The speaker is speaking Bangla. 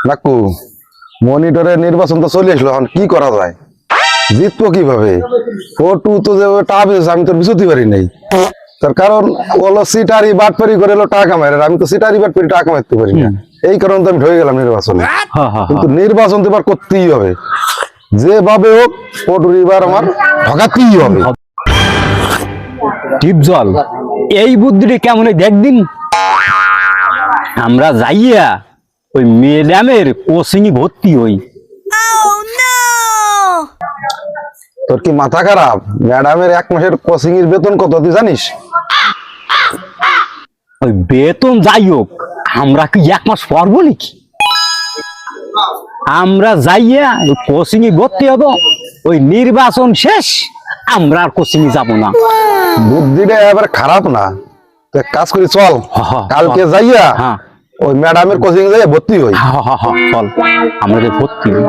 নাকু মনিটরে নির্বাচন তো চলে আসলো, এখন কি করা যায়? জিতবো কিভাবে? ফটো তো যে টাকা আমি তো বুঝতে পারি নাই। তার কারণ ওলো সিটারি বাটপারি করে এলো টাকা কামাই, আমি তো সিটারি বাটপারি টাকা কামাইতে পারি না। এই কারণে তো আমি ঢয়ে গেলাম নির্বাচনে। কিন্তু নির্বাচন তো এবার করতেই হবে, যেভাবে হোক ফটো এবার আমার ঠকাতেই হবে। টিপজল এই বুদ্ধিটি কেমন দেখদিন, আমরা যাইয়া ওই ম্যাডামের কোচিং ভর্তি হই। তোর কি মাথা খারাপ? ম্যাডামের 1 মাসের কোচিং এর বেতন কত তুই জানিস? ওই বেতন যাই হোক, আমরা কি 1 মাস পড়বো নাকি? আমরা যাইয়া কোচিং এ ভর্তি হব, ওই নির্বাচন শেষ আমরা আর কোচিং এ যাবো না। বুদ্ধিটা এবার খারাপ না, তো এক কাজ করি চল কালকে যাইয়া হ্যাঁ ওই ম্যাডামের কোচিং যাইয়া ভর্তি হই। চল আমরা ভর্তি হই।